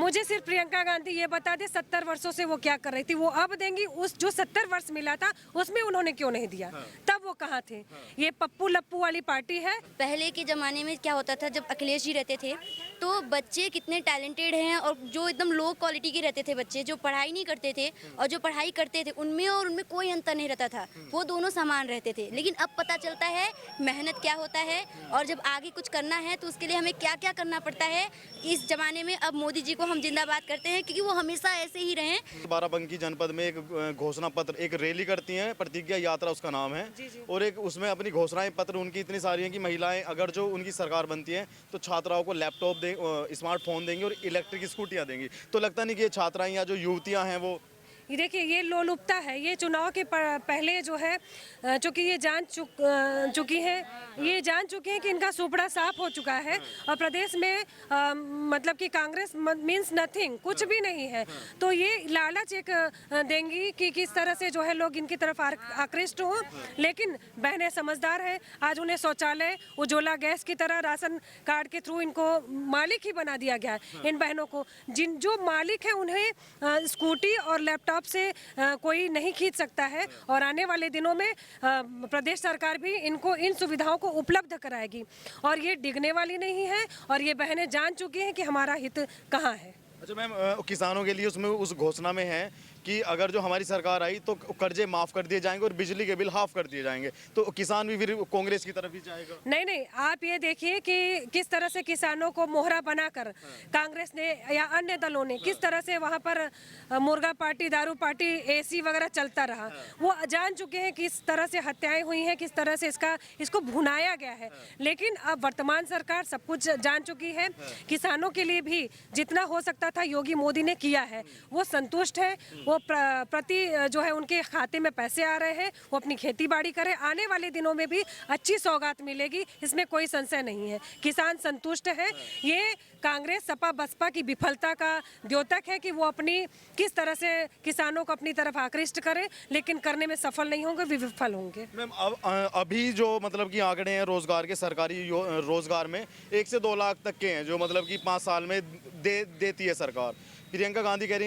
मुझे सिर्फ प्रियंका गांधी ये बता दे 70 वर्षों से वो क्या कर रही थी, वो अब देंगी। उस जो 70 वर्ष मिला था उसमें उन्होंने क्यों नहीं दिया? तब वो कहाँ थे? ये पप्पू लप्पू वाली पार्टी है। पहले के ज़माने में क्या होता था, जब अखिलेश जी रहते थे तो बच्चे कितने टैलेंटेड हैं और जो एकदम लो क्वालिटी के रहते थे बच्चे, जो पढ़ाई नहीं करते थे और जो पढ़ाई करते थे, उनमें और उनमें कोई अंतर नहीं रहता था, वो दोनों समान रहते थे। लेकिन अब पता चलता है मेहनत क्या होता है और जब आगे कुछ करना है तो उसके लिए हमें क्या क्या करना पड़ता है। इस ज़माने में अब मोदी जी को हम जिंदाबाद करते हैं क्योंकि वो हमेशा ऐसे ही रहें। बाराबंकी जनपद में एक घोषणा पत्र, एक रैली करती हैं, प्रतिज्ञा यात्रा उसका नाम है। और एक उसमें अपनी घोषणाएं पत्र उनकी इतनी सारी हैं कि महिलाएं अगर जो उनकी सरकार बनती है तो छात्राओं को लैपटॉप दे, स्मार्टफोन देंगी और इलेक्ट्रिक स्कूटियां देंगी। तो लगता नहीं कि ये छात्राएं या जो युवतियां हैं वो ये देखिए, ये लोलुपता है। ये चुनाव के पहले जो है, चूंकि ये जान चुकी हैं, ये जान चुकी हैं कि इनका सुपड़ा साफ हो चुका है और प्रदेश में मतलब कि कांग्रेस मीन्स नथिंग, कुछ भी नहीं है। तो ये लालच एक देंगी कि किस तरह से जो है लोग इनकी तरफ आकृष्ट हों। लेकिन बहनें समझदार हैं। आज उन्हें शौचालय, उज्ज्वला गैस की तरह राशन कार्ड के थ्रू इनको मालिक ही बना दिया गया है। इन बहनों को जो मालिक है उन्हें स्कूटी और लैपटॉप से कोई नहीं खींच सकता है। और आने वाले दिनों में प्रदेश सरकार भी इनको इन सुविधाओं को उपलब्ध कराएगी और ये डिगने वाली नहीं है। और ये बहनें जान चुकी हैं कि हमारा हित कहाँ है। अच्छा मैम, किसानों के लिए उसमें उस घोषणा में है कि अगर जो हमारी सरकार आई तो कर्जे माफ कर दिए जाएंगे और बिजली के बिल हाफ कर दिए जाएंगे। तो किसान भी फिर कांग्रेस की तरफ ही जाएगा? नहीं, आप ये देखिए कि किस तरह से किसानों को मोहरा बनाकर कांग्रेस ने या अन्य दलों ने किस तरह से वहां पर मुर्गा पार्टी, दारू पार्टी, एसी वगैरह चलता रहा। वो जान चुके हैं किस तरह से हत्याएं हुई हैं, किस तरह से इसको भुनाया गया है। लेकिन अब वर्तमान सरकार सब कुछ जान चुकी है। किसानों के लिए भी जितना हो सकता था योगी मोदी ने किया है। वो संतुष्ट है। वो प्रति जो है उनके खाते में पैसे आ रहे हैं। वो अपनी खेती बाड़ी करें, आने वाले दिनों में भी अच्छी सौगात मिलेगी, इसमें कोई संशय नहीं है। किसान संतुष्ट है। ये कांग्रेस सपा बसपा की विफलता का द्योतक है कि वो अपनी किस तरह से किसानों को अपनी तरफ आकृष्ट करें, लेकिन करने में सफल नहीं होंगे, विफल होंगे। मैम अभी जो मतलब कि आंकड़े हैं रोजगार के, सरकारी रोजगार में 1 से 2 लाख तक के हैं जो मतलब कि 5 साल में देती है सरकार। प्रियंका गांधी कह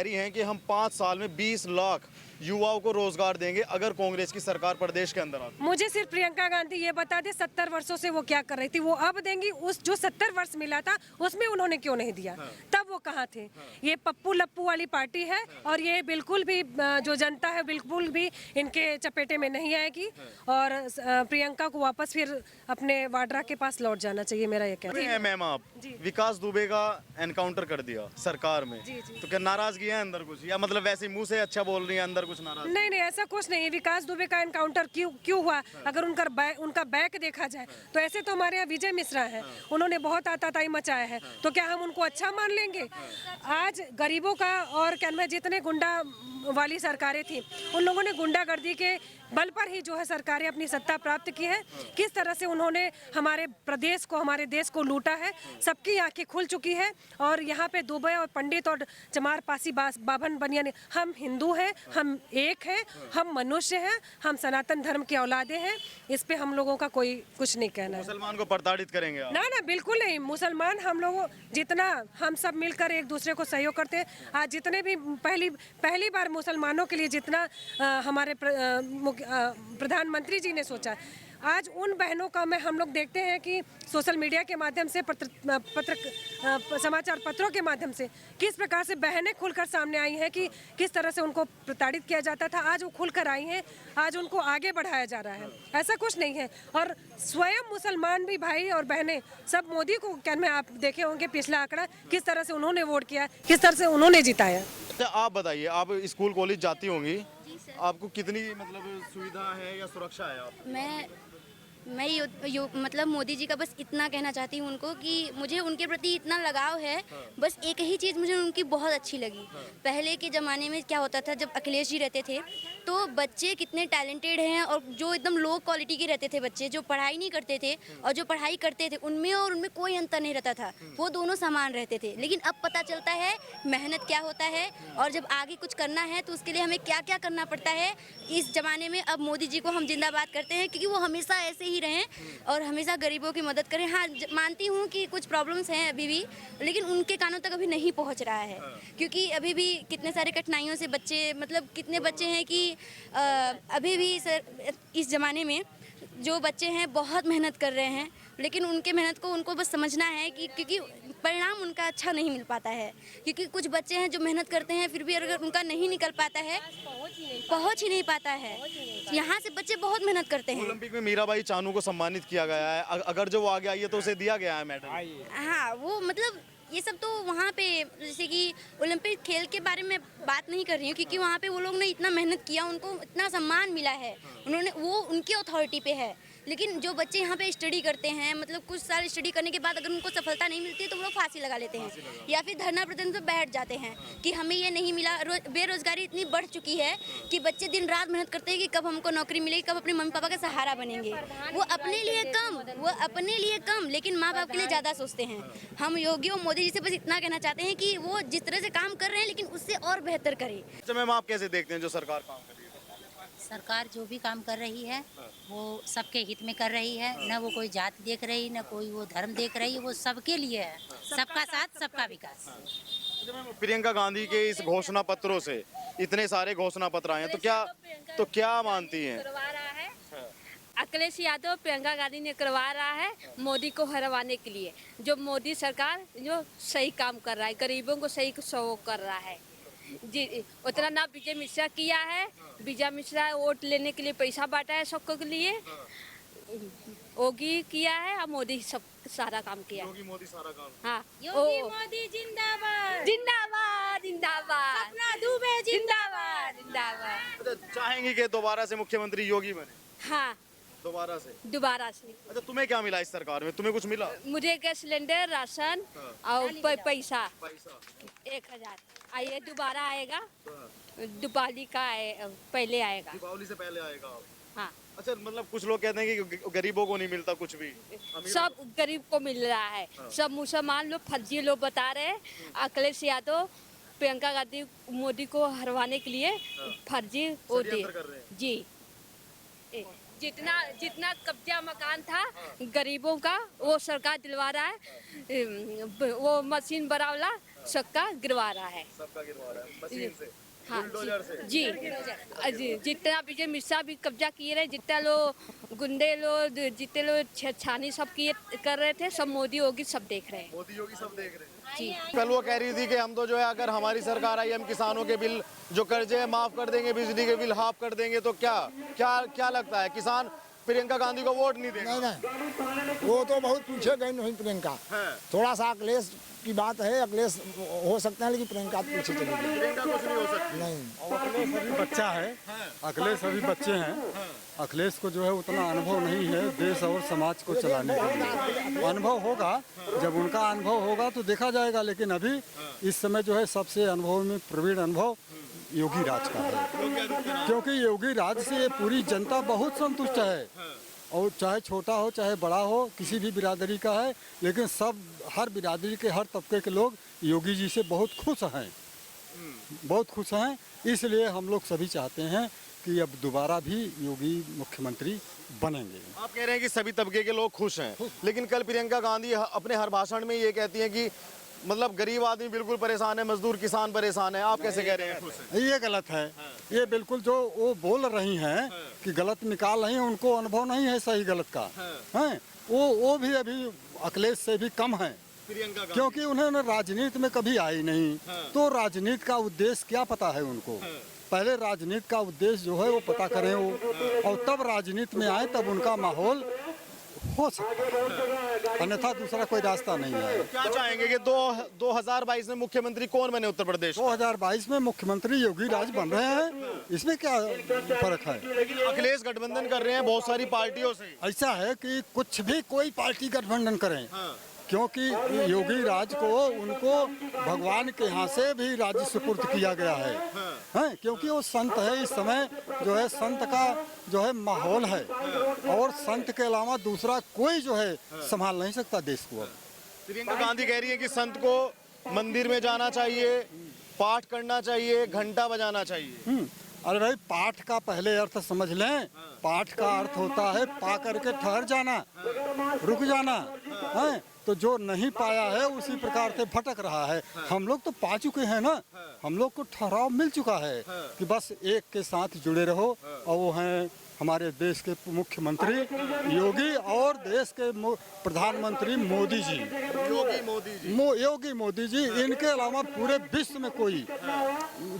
रही हैं कि हम 5 साल में 20 लाख युवाओं को रोजगार देंगे अगर कांग्रेस की सरकार प्रदेश के अंदर आती है। मुझे सिर्फ प्रियंका गांधी ये बता दे 70 वर्षों से वो क्या कर रही थी, वो अब देंगी। उस जो 70 वर्ष मिला था उसमें उन्होंने क्यों नहीं दिया? तब वो कहाँ थे? ये पप्पू लप्पू वाली पार्टी है और ये बिल्कुल भी जो जनता है बिल्कुल भी इनके चपेटे में नहीं आएगी। और प्रियंका को वापस फिर अपने वाड्रा के पास लौट जाना चाहिए, मेरा ये कहना है। मैम आप विकास दुबे का एनकाउंटर कर दिया सरकार में, तो क्या नाराजगी है अंदर कुछ, या मतलब वैसे मुंह से अच्छा बोल रही है अंदर कुछ नाराज? नहीं, ऐसा कुछ नहीं है। विकास दुबे का एनकाउंटर क्यों हुआ? अगर उनका बैक देखा जाए तो ऐसे तो हमारे यहाँ विजय मिश्रा है, उन्होंने बहुत आताताई मचाया है। तो क्या हम उनको अच्छा मान लेंगे? आज गरीबों का और क्या मैं जितने गुंडा वाली सरकारें थी उन लोगों ने गुंडागर्दी के बल पर ही जो है सरकारें अपनी सत्ता प्राप्त की है। किस तरह से उन्होंने हमारे प्रदेश को, हमारे देश को लूटा है। सबकी आंखें खुल चुकी है। और यहाँ पे दुबे और पंडित और चमार पासी बाभन बनियान, हम हिंदू हैं, हम एक हैं, हम मनुष्य हैं, हम सनातन धर्म के औलादे हैं। इस पे हम लोगों का कोई कुछ नहीं कहना है। मुसलमान को प्रताड़ित करेंगे आप? ना, बिल्कुल नहीं। मुसलमान हम लोगों जितना हम सब मिलकर एक दूसरे को सहयोग करते हैं। आज जितने भी पहली बार मुसलमानों के लिए जितना हमारे प्रधानमंत्री जी ने सोचा, आज उन बहनों का हम लोग देखते हैं कि सोशल मीडिया के माध्यम से, समाचार पत्रों के माध्यम से किस प्रकार से बहनें खुलकर सामने आई हैं कि किस तरह से उनको प्रताड़ित किया जाता था। आज वो खुलकर आई हैं, आज उनको आगे बढ़ाया जा रहा है। ऐसा कुछ नहीं है। और स्वयं मुसलमान भी भाई और बहनें सब मोदी को, क्या मैं आप देखे होंगे पिछला आंकड़ा, किस तरह से उन्होंने वोट किया, किस तरह से उन्होंने जिताया। अच्छा आप बताइए, आप स्कूल कॉलेज जाती होंगी, आपको कितनी मतलब सुविधा है या सुरक्षा है? आप मैं मतलब मोदी जी का बस इतना कहना चाहती हूँ उनको कि मुझे उनके प्रति इतना लगाव है। बस एक ही चीज़ मुझे उनकी बहुत अच्छी लगी। पहले के ज़माने में क्या होता था, जब अखिलेश जी रहते थे तो बच्चे कितने टैलेंटेड हैं और जो एकदम लो क्वालिटी के रहते थे बच्चे, जो पढ़ाई नहीं करते थे और जो पढ़ाई करते थे, उनमें और उनमें कोई अंतर नहीं रहता था, वो दोनों समान रहते थे। लेकिन अब पता चलता है मेहनत क्या होता है और जब आगे कुछ करना है तो उसके लिए हमें क्या क्या करना पड़ता है। इस ज़माने में अब मोदी जी को हम जिंदाबाद करते हैं क्योंकि वो हमेशा ऐसे ही ही रहें और हमेशा गरीबों की मदद करें। हाँ, मानती हूँ कि कुछ प्रॉब्लम्स हैं अभी भी, लेकिन उनके कानों तक अभी नहीं पहुँच रहा है, क्योंकि अभी भी कितने सारे कठिनाइयों से बच्चे, मतलब कितने बच्चे हैं कि अभी भी सर इस ज़माने में जो बच्चे हैं बहुत मेहनत कर रहे हैं, लेकिन उनके मेहनत को उनको बस समझना है कि क्योंकि परिणाम उनका अच्छा नहीं मिल पाता है, क्योंकि कुछ बच्चे हैं जो मेहनत करते हैं फिर भी अगर उनका नहीं निकल पाता है, पहुंच ही नहीं पाता है। यहाँ से बच्चे बहुत मेहनत करते हैं। ओलंपिक में मीराबाई चानू को सम्मानित किया गया है, अगर जो वो आगे आई है तो उसे दिया गया है मेडल। हाँ, वो मतलब ये सब तो वहाँ पे, जैसे कि ओलंपिक खेल के बारे में बात नहीं कर रही हूँ, क्योंकि वहाँ पे वो लोग ने इतना मेहनत किया, उनको इतना सम्मान मिला है, उन्होंने, वो उनकी अथॉरिटी पे है। लेकिन जो बच्चे यहाँ पे स्टडी करते हैं, मतलब कुछ साल स्टडी करने के बाद अगर उनको सफलता नहीं मिलती है तो वो लोग फांसी लगा लेते हैं या फिर धरना प्रदर्शन पे बैठ जाते हैं कि हमें ये नहीं मिला। बेरोजगारी इतनी बढ़ चुकी है कि बच्चे दिन रात मेहनत करते हैं कि कब हमको नौकरी मिलेगी, कब अपने मम्मी पापा का सहारा बनेंगे। वो अपने लिए कम लेकिन माँ बाप के लिए ज़्यादा सोचते हैं। हम योगी और मोदी जी से बस इतना कहना चाहते हैं कि वो जिस तरह से काम कर रहे हैं लेकिन उससे और बेहतर करें। अच्छा मैम, आप कैसे देखते हैं जो सरकार काम कर रही है? सरकार जो भी काम कर रही है वो सबके हित में कर रही है, न वो कोई जाति देख रही, न कोई वो धर्म देख रही है, वो सबके लिए है, सबका साथ सबका विकास। अच्छा मैम, प्रियंका गांधी के इस घोषणा पत्रों से इतने सारे घोषणा पत्र आए हैं तो क्या मानती हैं? करवा रहा है अखिलेश यादव, प्रियंका गांधी ने करवा रहा है मोदी को हरवाने के लिए। जो मोदी सरकार जो सही काम कर रहा है, गरीबों को सही सहयोग कर रहा है जी। उतना ना विजय मिश्रा किया है, विजय मिश्रा वोट लेने के लिए पैसा बांटा है सबको के लिए, योगी किया है और मोदी सब सारा काम किया। योगी मोदी सारा काम। हाँ, योगी मोदी जिंदाबाद, जिंदाबाद जिंदाबाद, सपना दुबे जिंदाबाद जिंदाबाद। अच्छा, चाहेंगी कि दोबारा से मुख्यमंत्री योगी बने? हाँ, दोबारा से। दोबारा से। अच्छा, तुम्हें क्या मिला इस सरकार में? तुम्हें कुछ मिला? मुझे गैस सिलेंडर, राशन और पैसा पैसा 1000। आइए दोबारा आएगा, दीपावली का पहले आएगा। दीपावली से पहले आएगा। हाँ, अच्छा, मतलब कुछ लोग कहते हैं कि गरीबों को नहीं मिलता कुछ भी, सब गरीब को मिल रहा है। सब मुसलमान लोग फर्जी लोग बता रहे हैं अखिलेश यादव प्रियंका गांधी मोदी को हरवाने के लिए फर्जी होती षड्यंत्र कर रहे हैं। जी। जितना कब्जा मकान था गरीबों का वो सरकार दिलवा रहा है, वो मशीन बड़ा वाला सबका गिरवा रहा है। सबका गिरवा रहा है मशीन से, हाँ बुलडोजर से। जी, जितना विजय मिश्रा भी कब्जा किए रहे, जितना लोग गुंडे लोग, जितने लोग छेड़छानी सब किए कर रहे थे, सब मोदी योगी सब देख रहे हैं मोदी योगी सब देख रहे हैं। जी। कल वो कह रही थी कि हम तो जो है अगर हमारी सरकार आई हम किसानों के बिल जो कर्जे हैं माफ कर देंगे, बिजली के बिल हाफ कर देंगे। तो क्या लगता है, किसान प्रियंका गांधी को वोट नहीं देगा? नहीं, वो तो बहुत पीछे गई नहीं प्रियंका। थोड़ा सा अखिलेश की बात है, अखिलेश हो सकता है लेकिन प्रियंका तो पीछे चली गई। प्रियंका कुछ नहीं हो सकती। नहीं, अखिलेश अभी बच्चा है, अखिलेश अभी बच्चे हैं, अखिलेश को जो है उतना अनुभव नहीं है देश और समाज को चलाने के लिए। अनुभव होगा, जब उनका अनुभव होगा तो देखा जाएगा, लेकिन अभी इस समय जो है सबसे अनुभव में प्रवीण अनुभव योगी राज का है, क्योंकि योगी राज से पूरी जनता बहुत संतुष्ट है, और चाहे छोटा हो चाहे बड़ा हो, किसी भी बिरादरी का है, लेकिन सब हर बिरादरी के हर तबके के लोग योगी जी से बहुत खुश हैं, बहुत खुश हैं। इसलिए हम लोग सभी चाहते हैं कि अब दोबारा भी योगी मुख्यमंत्री बनेंगे। आप कह रहे हैं कि सभी तबके के लोग खुश हैं, लेकिन कल प्रियंका गांधी अपने हर भाषण में ये कहती हैं कि मतलब गरीब आदमी बिल्कुल परेशान है, मजदूर किसान परेशान है। आप कैसे कह रहे हैं खुश हैं? ये गलत है, ये बिल्कुल जो वो बोल रही हैं कि गलत निकाल रही हैं, उनको अनुभव नहीं है सही गलत का, हैं वो भी अभी अखिलेश से भी कम है, प्रियंका गांधी। क्योंकि उन्होंने राजनीति में कभी आई नहीं, तो राजनीति का उद्देश्य क्या पता है उनको। पहले राजनीति का उद्देश्य जो है वो पता करें वो, और तब राजनीति में आए, तब उनका माहौल हो सकता है, अन्यथा दूसरा कोई रास्ता नहीं है। क्या चाहेंगे कि 2022 में मुख्यमंत्री कौन बने उत्तर प्रदेश? 2022 में मुख्यमंत्री योगी राज बन रहे हैं, इसमें क्या फर्क है? लेकिन अखिलेश गठबंधन कर रहे हैं बहुत सारी पार्टियों से। ऐसा है कि कुछ भी कोई पार्टी गठबंधन करें, क्योंकि योगी राज को उनको भगवान के यहाँ से भी राज्य सुपुर्द किया गया है, क्योंकि वो संत है। इस समय जो है संत का जो है माहौल है, और संत के अलावा दूसरा कोई जो है संभाल नहीं सकता देश को। प्रियंका गांधी कह रही है कि संत को मंदिर में जाना चाहिए, पाठ करना चाहिए, घंटा बजाना चाहिए। अरे भाई पाठ का पहले अर्थ समझ लें। पाठ का अर्थ होता है पा करके ठहर जाना, रुक जाना है। तो जो नहीं पाया है उसी प्रकार से भटक रहा है। हम लोग तो पा चुके हैं ना, हम लोग को ठहराव मिल चुका है कि बस एक के साथ जुड़े रहो, और वो हैं हमारे देश के मुख्यमंत्री योगी और देश के प्रधानमंत्री मोदी जी। योगी मोदी जी, इनके अलावा पूरे विश्व में कोई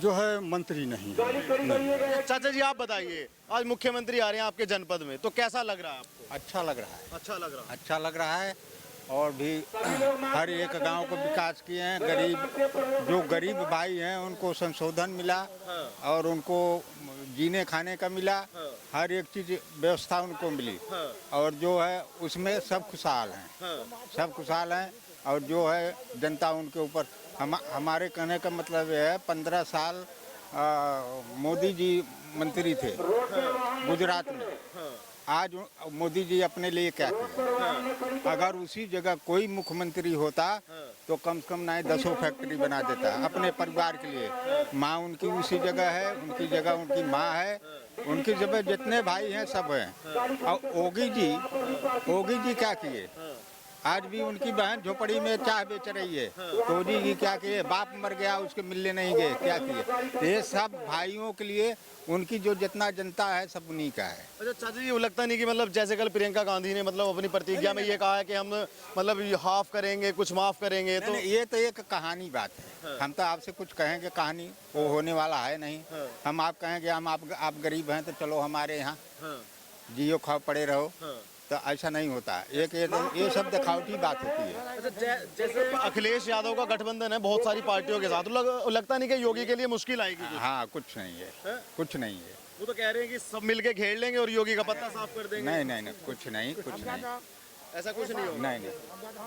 जो है मंत्री नहीं है। चाचा जी आप बताइए, आज मुख्यमंत्री आ रहे हैं आपके जनपद में, तो कैसा लग रहा है आपको? अच्छा लग रहा है, अच्छा लग रहा है। अच्छा लग रहा है। और भी हर एक गांव को विकास किए हैं। जो गरीब भाई हैं उनको संशोधन मिला, और उनको जीने खाने का मिला, हर एक चीज व्यवस्था उनको मिली। और जो है उसमें सब खुशहाल हैं, सब खुशहाल हैं। और जो है जनता उनके ऊपर, हमारे कहने का मतलब ये है 15 साल मोदी जी मंत्री थे गुजरात में। आज मोदी जी अपने लिए क्या किया? अगर उसी जगह कोई मुख्यमंत्री होता तो कम से कम ना 10 फैक्ट्री बना देता अपने परिवार के लिए। माँ उनकी उसी जगह है, उनकी जगह उनकी माँ है, उनकी जगह जितने भाई हैं सब हैं। और योगी जी क्या किए? आज भी उनकी बहन झोपड़ी में चाय बेच रही है, तो जी क्या किए? बाप मर गया उसके मिलने नहीं गए, क्या किए? ये सब भाइयों के लिए उनकी जो जितना जनता है सब उन्हीं का है। अच्छा चाचा जी, वो लगता नहीं कि मतलब जैसे कल प्रियंका गांधी ने मतलब अपनी प्रतिज्ञा में ये कहा है कि हम मतलब हाफ करेंगे, कुछ माफ करेंगे, तो ये तो एक कहानी बात है। हम तो आपसे कुछ कहेंगे कहानी, वो होने वाला है नहीं। हम आप कहेंगे हम आप गरीब हैं तो चलो हमारे यहाँ जियो खाओ पड़े रहो, तो ऐसा नहीं होता। ये सब दिखावटी बात होती है। अच्छा जैसे अखिलेश यादव का गठबंधन है बहुत सारी पार्टियों के साथ, तो लगता नहीं कि योगी के लिए मुश्किल आएगी? हाँ, कुछ नहीं है, कुछ नहीं है। वो तो कह रहे हैं कि सब मिलके घेर लेंगे और योगी का पत्ता साफ कर देंगे। नहीं, कुछ नहीं, ऐसा कुछ नहीं होगा। नहीं।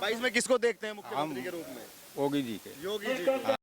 22 में किसको देखते हैं मुख्यमंत्री के रूप में? योगी जी के। योगी जी।